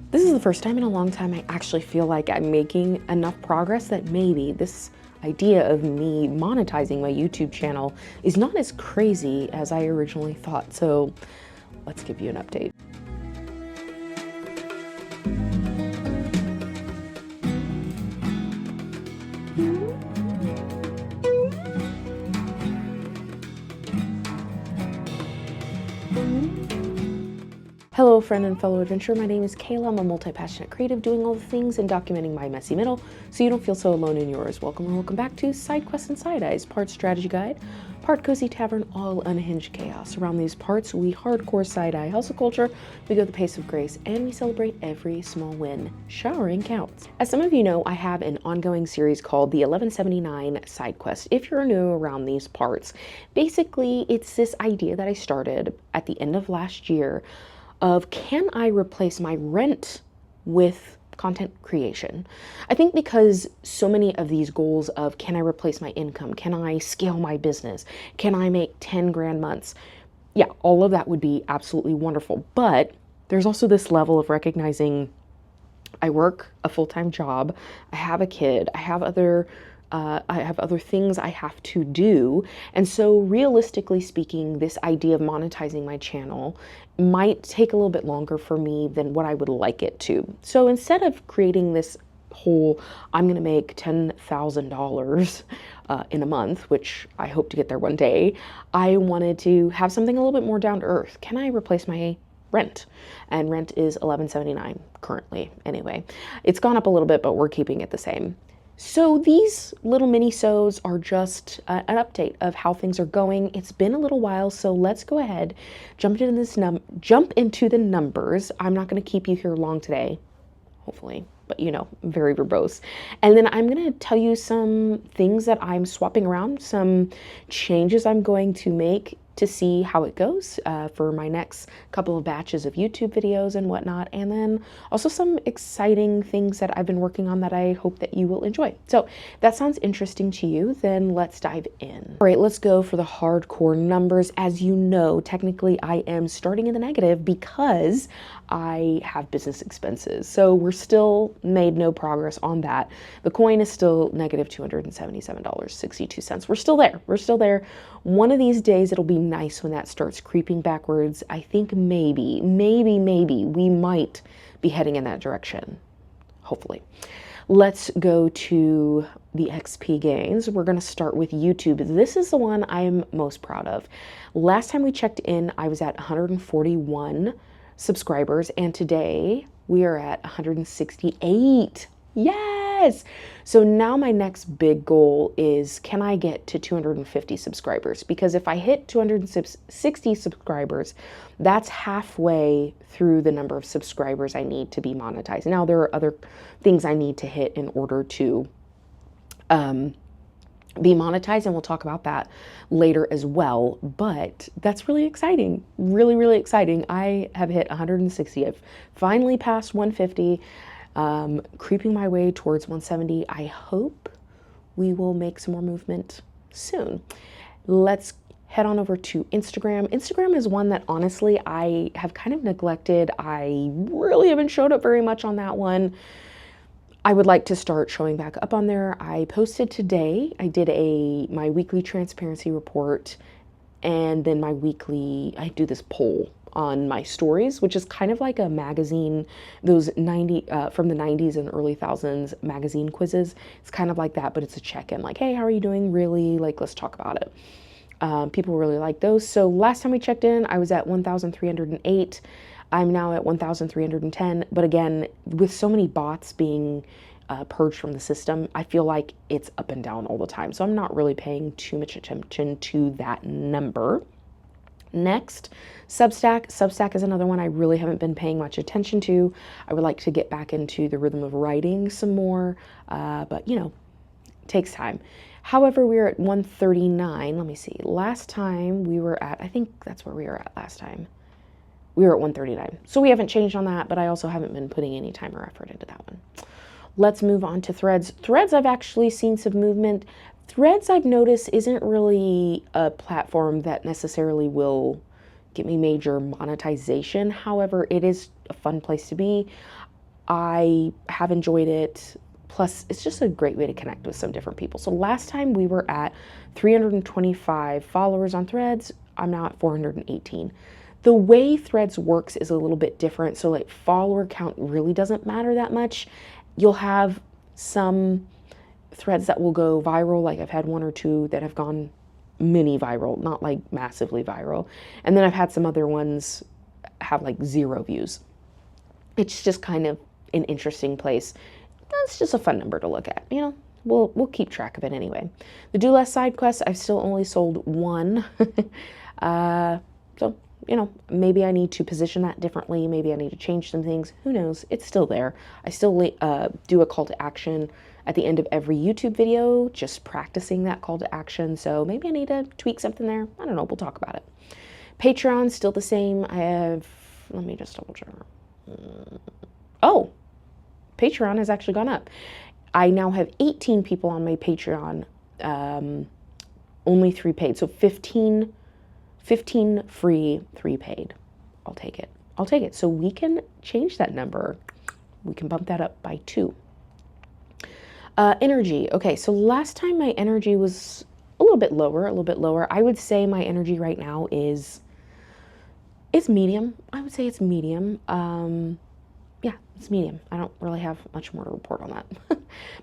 This is the first time in a long time I actually feel like I'm making enough progress that maybe this idea of me monetizing my YouTube channel is not as crazy as I originally thought. So let's give you an update. Hello, friend and fellow adventurer. My name is Kayla. I'm a multi-passionate creative doing all the things and documenting my messy middle so you don't feel so alone in yours. Welcome or welcome back to Sidequest and Side Eyes, part strategy guide, part cozy tavern, all unhinged chaos. Around these parts, we hardcore side-eye hustle culture, we go the pace of grace, and we celebrate every small win. Showering counts. As some of you know, I have an ongoing series called the 1179 Sidequest. If you're new around these parts, basically it's this idea that I started at the end of last year of, can I replace my rent with content creation? I think because so many of these goals of, can I replace my income? Can I scale my business? Can I make 10 grand months? Yeah, all of that would be absolutely wonderful. But there's also this level of recognizing I work a full-time job, I have a kid, I have other things I have to do. And so realistically speaking, this idea of monetizing my channel might take a little bit longer for me than what I would like it to. So instead of creating this whole, I'm going to make $10,000 in a month, which I hope to get there one day, I wanted to have something a little bit more down to earth. Can I replace my rent? And rent is $11.79 currently. Anyway, it's gone up a little bit, but we're keeping it the same. So these little mini-sodes are just an update of how things are going. It's been a little while, so let's go ahead, jump into the numbers. I'm not going to keep you here long today, hopefully, but you know, I'm very verbose. And then I'm going to tell you some things that I'm swapping around, some changes I'm going to make to see how it goes for my next couple of batches of YouTube videos and whatnot, and then also some exciting things that I've been working on that I hope that you will enjoy. So if that sounds interesting to you, then let's dive in. All right, let's go for the hardcore numbers. As you know, technically I am starting in the negative because I have business expenses. So we're still made no progress on that. The coin is still negative $277.62. We're still there. We're still there. One of these days it'll be nice when that starts creeping backwards. I think maybe we might be heading in that direction. Hopefully. Let's go to the XP gains. We're going to start with YouTube. This is the one I'm most proud of. Last time we checked in, I was at 141 subscribers, and today we are at 168. Yes! So now my next big goal is, can I get to 250 subscribers? Because if I hit 260 subscribers, that's halfway through the number of subscribers I need to be monetized. Now there are other things I need to hit in order to be monetized, and we'll talk about that later as well, but that's really exciting. Really exciting. I have hit 160. I've finally passed 150, creeping my way towards 170. I hope we will make some more movement soon. Let's head on over to Instagram. Instagram is one that honestly I have kind of neglected. I really haven't showed up very much on that one. I would like to start showing back up on there. I posted today, I did my weekly transparency report, and then I do this poll on my stories, which is kind of like a magazine, those from the 90s and early thousands magazine quizzes. It's kind of like that, but it's a check-in, like, hey, how are you doing? Really, like, let's talk about it. People really like those. So last time we checked in, I was at 1,308. I'm now at 1,310, but again, with so many bots being purged from the system, I feel like it's up and down all the time. So I'm not really paying too much attention to that number. Next, Substack. Substack is another one I really haven't been paying much attention to. I would like to get back into the rhythm of writing some more, but you know, it takes time. However, we're at 139. Let me see. Last time we were at, I think that's where we were at last time. We were at 139. So we haven't changed on that, but I also haven't been putting any time or effort into that one. Let's move on to Threads. Threads, I've actually seen some movement. Threads, I've noticed, isn't really a platform that necessarily will get me major monetization. However, it is a fun place to be. I have enjoyed it. Plus, it's just a great way to connect with some different people. So last time we were at 325 followers on Threads. I'm now at 418. The way Threads works is a little bit different. So like follower count really doesn't matter that much. You'll have some threads that will go viral. Like I've had one or two that have gone mini viral, not like massively viral. And then I've had some other ones have like 0 views. It's just kind of an interesting place. That's just a fun number to look at, you know. We'll keep track of it anyway. The Do Less Sidequest, I've still only sold 1. So, you know, maybe I need to position that differently. Maybe I need to change some things. Who knows? It's still there. I still do a call to action at the end of every YouTube video, just practicing that call to action. So maybe I need to tweak something there. I don't know. We'll talk about it. Patreon, still the same. I have, let me just double check. Oh, Patreon has actually gone up. I now have 18 people on my Patreon, only 3 paid. So 15 free, 3 paid. I'll take it. I'll take it. So we can change that number. We can bump that up by 2. Energy. Okay, so last time my energy was a little bit lower. I would say my energy right now is medium. I would say it's medium. Yeah, it's medium. I don't really have much more to report on that.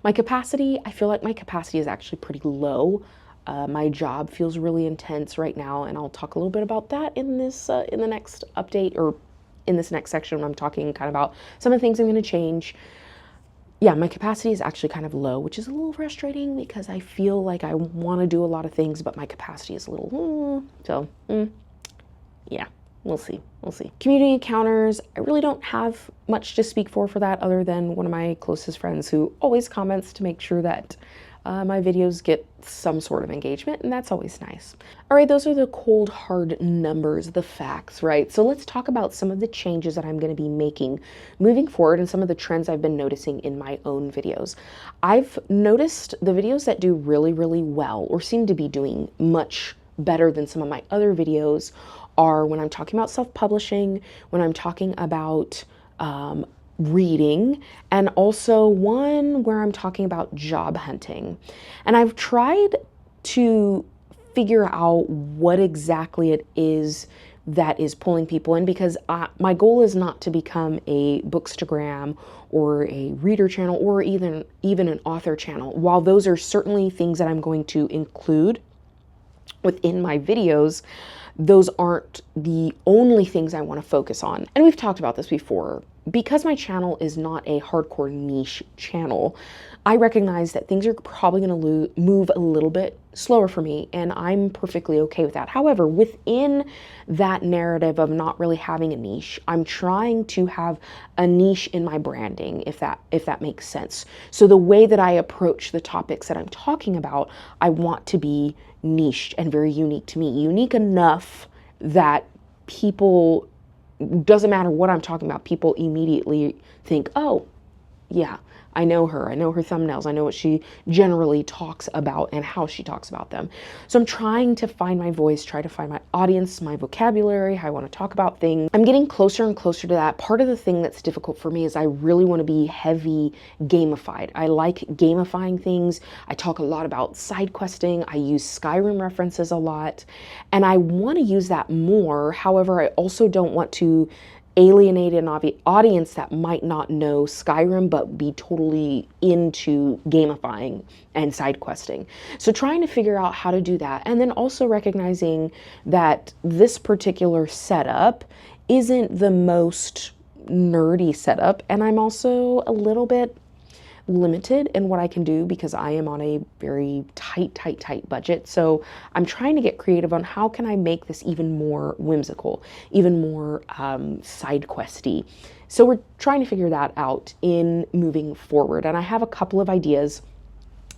My capacity, I feel like my capacity is actually pretty low. My job feels really intense right now, and I'll talk a little bit about that in this in the next update, or in this next section when I'm talking kind of about some of the things I'm going to change. Yeah, my capacity is actually kind of low, which is a little frustrating because I feel like I want to do a lot of things, but my capacity is a little, yeah. We'll see. Community encounters, I really don't have much to speak for that other than one of my closest friends who always comments to make sure that my videos get some sort of engagement, and that's always nice. All right, those are the cold, hard numbers, the facts, right? So let's talk about some of the changes that I'm going to be making moving forward and some of the trends I've been noticing in my own videos. I've noticed the videos that do really, really well, or seem to be doing much better than some of my other videos, are when I'm talking about self-publishing, when I'm talking about reading, and also one where I'm talking about job hunting. And I've tried to figure out what exactly it is that is pulling people in, because my goal is not to become a Bookstagram or a reader channel or even an author channel. While those are certainly things that I'm going to include within my videos, those aren't the only things I want to focus on. And we've talked about this before. Because my channel is not a hardcore niche channel, I recognize that things are probably going to move a little bit slower for me, and I'm perfectly okay with that. However, within that narrative of not really having a niche, I'm trying to have a niche in my branding, if that makes sense. So the way that I approach the topics that I'm talking about, I want to be niched and very unique to me. Unique enough that people, doesn't matter what I'm talking about, people immediately think, oh, yeah, I know her thumbnails, I know what she generally talks about and how she talks about them. So I'm trying to find my voice, try to find my audience, my vocabulary, how I want to talk about things. I'm getting closer and closer to that. Part of the thing that's difficult for me is I really want to be heavy gamified. I like gamifying things. I talk a lot about side questing. I use Skyrim references a lot, and I want to use that more. However, I also don't want to alienate an audience that might not know Skyrim but be totally into gamifying and side questing. So trying to figure out how to do that, and then also recognizing that this particular setup isn't the most nerdy setup, and I'm also a little bit limited in what I can do because I am on a very tight budget. So I'm trying to get creative on how can I make this even more whimsical, even more side questy. So we're trying to figure that out in moving forward. And I have a couple of ideas.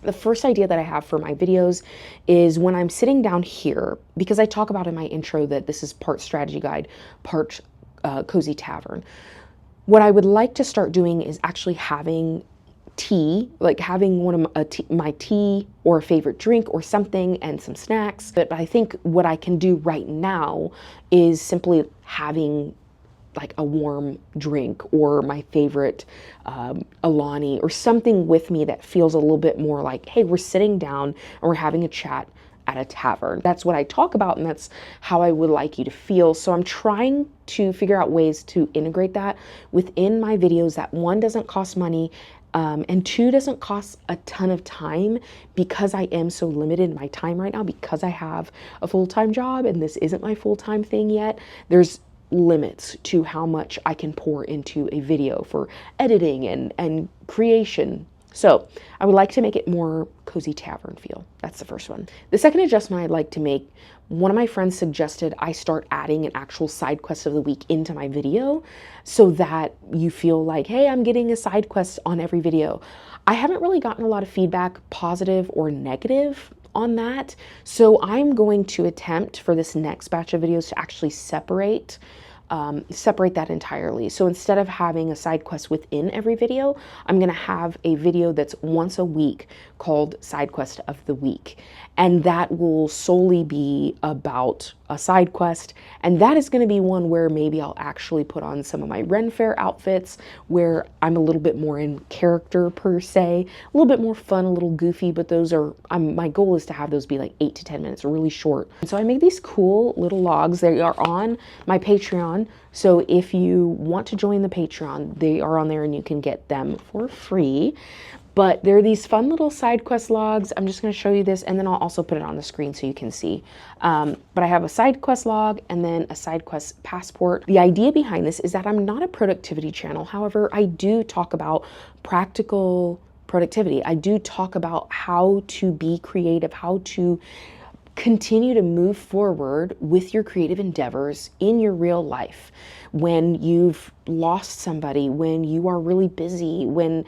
The first idea that I have for my videos is when I'm sitting down here, because I talk about in my intro that this is part strategy guide, part cozy tavern. What I would like to start doing is actually having tea, like having one of my tea or a favorite drink or something and some snacks. But I think what I can do right now is simply having like a warm drink or my favorite Alani or something with me that feels a little bit more like, hey, we're sitting down and we're having a chat at a tavern. That's what I talk about, and that's how I would like you to feel. So I'm trying to figure out ways to integrate that within my videos that, one, doesn't cost money, and two, doesn't cost a ton of time, because I am so limited in my time right now because I have a full-time job and this isn't my full-time thing yet. There's limits to how much I can pour into a video for editing and creation. So I would like to make it more cozy tavern feel. That's the first one. The second adjustment I'd like to make, one of my friends suggested I start adding an actual side quest of the week into my video so that you feel like, hey, I'm getting a side quest on every video. I haven't really gotten a lot of feedback, positive or negative, on that. So I'm going to attempt for this next batch of videos to actually separate that entirely. So instead of having a side quest within every video, I'm going to have a video that's once a week called Side Quest of the Week. And that will solely be about a side quest. And that is going to be one where maybe I'll actually put on some of my Ren Fair outfits where I'm a little bit more in character per se, a little bit more fun, a little goofy, but those are, my goal is to have those be like 8 to 10 minutes, really short. And so I made these cool little logs. They are on my Patreon. So if you want to join the Patreon, they are on there and you can get them for free. But there are these fun little side quest logs. I'm just going to show you this, and then I'll also put it on the screen so you can see. But I have a side quest log and then a side quest passport. The idea behind this is that I'm not a productivity channel. However, I do talk about practical productivity. I do talk about how to be creative, how to continue to move forward with your creative endeavors in your real life. When you've lost somebody, when you are really busy, when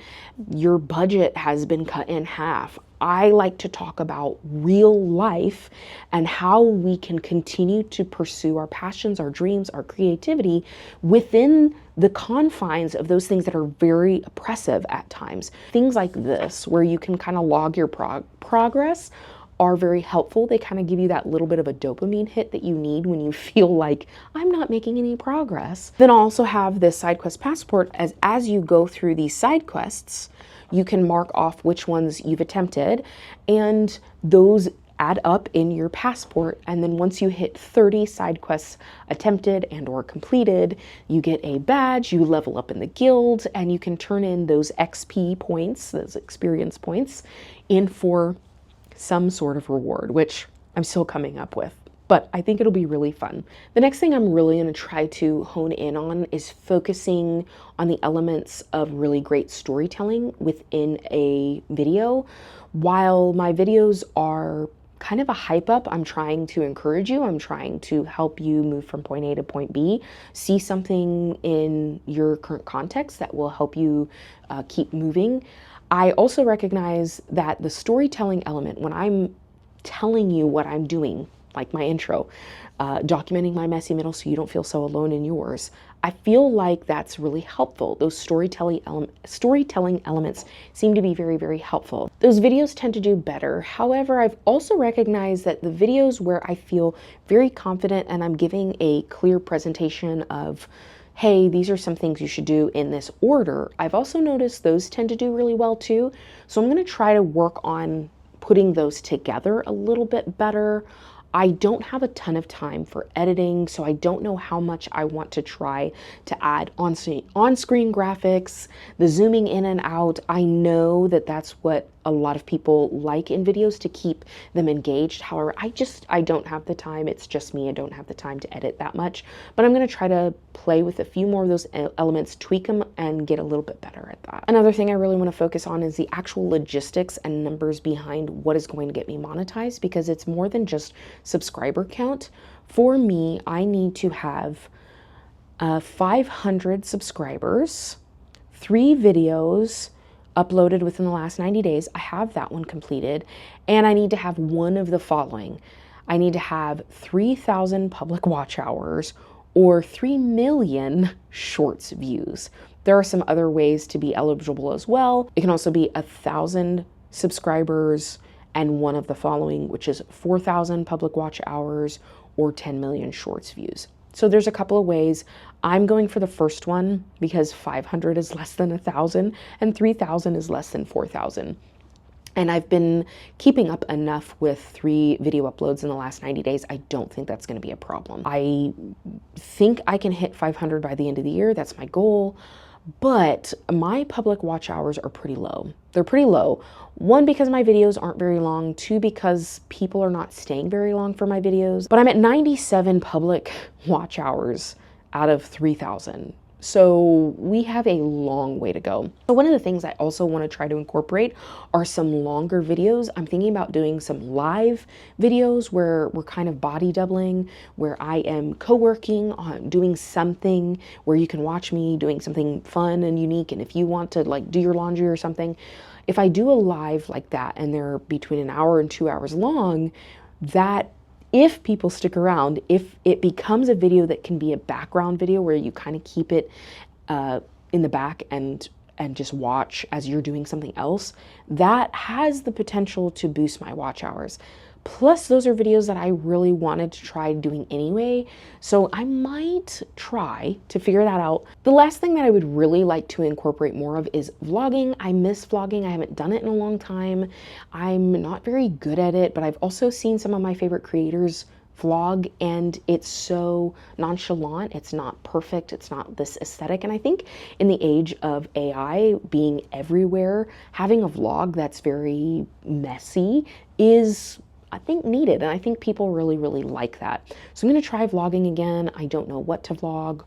your budget has been cut in half. I like to talk about real life and how we can continue to pursue our passions, our dreams, our creativity within the confines of those things that are very oppressive at times. Things like this, where you can kind of log your progress, are very helpful. They kind of give you that little bit of a dopamine hit that you need when you feel like I'm not making any progress. Then I'll also have this side quest passport. As you go through these side quests, you can mark off which ones you've attempted, and those add up in your passport. And then once you hit 30 side quests attempted and or completed, you get a badge, you level up in the guild, and you can turn in those XP points, those experience points, in for some sort of reward, which I'm still coming up with, but I think it'll be really fun. The next thing I'm really going to try to hone in on is focusing on the elements of really great storytelling within a video. While my videos are kind of a hype up, I'm trying to encourage you. I'm trying to help you move from point A to point B, see something in your current context that will help you keep moving. I also recognize that the storytelling element, when I'm telling you what I'm doing, like my intro, documenting my messy middle so you don't feel so alone in yours, I feel like that's really helpful. Those storytelling elements seem to be very, very helpful. Those videos tend to do better. However, I've also recognized that the videos where I feel very confident and I'm giving a clear presentation of, hey, these are some things you should do in this order, I've also noticed those tend to do really well too. So I'm going to try to work on putting those together a little bit better. I don't have a ton of time for editing, so I don't know how much I want to try to add on-screen graphics, the zooming in and out. I know that that's what a lot of people like in videos to keep them engaged. However, I don't have the time. It's just me. I don't have the time to edit that much, but I'm going to try to play with a few more of those elements, tweak them, and get a little bit better at that. Another thing I really want to focus on is the actual logistics and numbers behind what is going to get me monetized, because it's more than just subscriber count. For me, I need to have 500 subscribers, 3 videos uploaded within the last 90 days. I have that one completed, and I need to have one of the following. I need to have 3,000 public watch hours or 3 million shorts views. There are some other ways to be eligible as well. It can also be 1,000 subscribers and one of the following, which is 4,000 public watch hours or 10 million shorts views. So there's a couple of ways. I'm going for the first one because 500 is less than 1,000 and 3,000 is less than 4,000. And I've been keeping up enough with 3 video uploads in the last 90 days. I don't think that's going to be a problem. I think I can hit 500 by the end of the year. That's my goal. But my public watch hours are pretty low. They're pretty low. 1, because my videos aren't very long. 2, because people are not staying very long for my videos. But I'm at 97 public watch hours out of 3,000. So we have a long way to go. So one of the things I also want to try to incorporate are some longer videos. I'm thinking about doing some live videos where we're kind of body doubling, where I am co-working on doing something where you can watch me doing something fun and unique. And if you want to like do your laundry or something, if I do a live like that and they're between an hour and 2 hours long, that if people stick around, if it becomes a video that can be a background video where you kind of keep it in the back and just watch as you're doing something else, that has the potential to boost my watch hours. Plus, those are videos that I really wanted to try doing anyway, so I might try to figure that out. The last thing that I would really like to incorporate more of is vlogging. I miss vlogging. I haven't done it in a long time. I'm not very good at it, but I've also seen some of my favorite creators vlog, and it's so nonchalant. It's not perfect. It's not this aesthetic. And I think in the age of AI being everywhere, having a vlog that's very messy is, I think, needed. And I think people really, really like that. So I'm going to try vlogging again. I don't know what to vlog,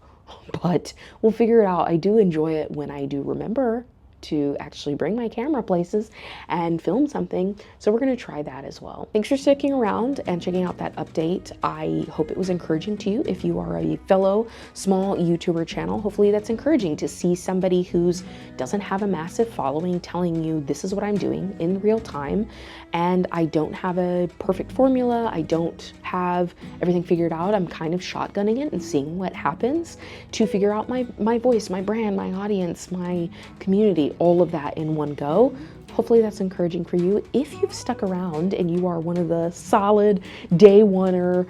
but we'll figure it out. I do enjoy it when I do remember to actually bring my camera places and film something. So we're going to try that as well. Thanks for sticking around and checking out that update. I hope it was encouraging to you. If you are a fellow small YouTuber channel, hopefully that's encouraging to see somebody who's doesn't have a massive following telling you this is what I'm doing in real time. And I don't have a perfect formula. I don't have everything figured out. I'm kind of shotgunning it and seeing what happens to figure out my voice, my brand, my audience, my community, all of that in one go. Hopefully that's encouraging for you. If you've stuck around and you are one of the solid day one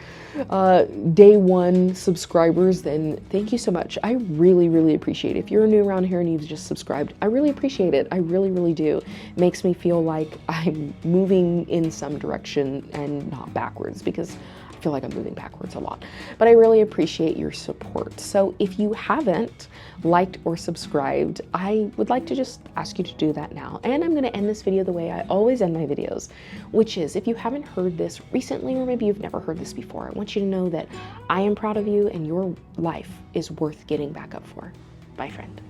subscribers, then thank you so much. I really, really appreciate it. If you're new around here and you've just subscribed, I really appreciate it. I really, really do. It makes me feel like I'm moving in some direction and not backwards, because I feel like I'm moving backwards a lot, but I really appreciate your support. So if you haven't liked or subscribed, I would like to just ask you to do that now. And I'm going to end this video the way I always end my videos, which is, if you haven't heard this recently, or maybe you've never heard this before, I want you to know that I am proud of you and your life is worth getting back up for. Bye, friend.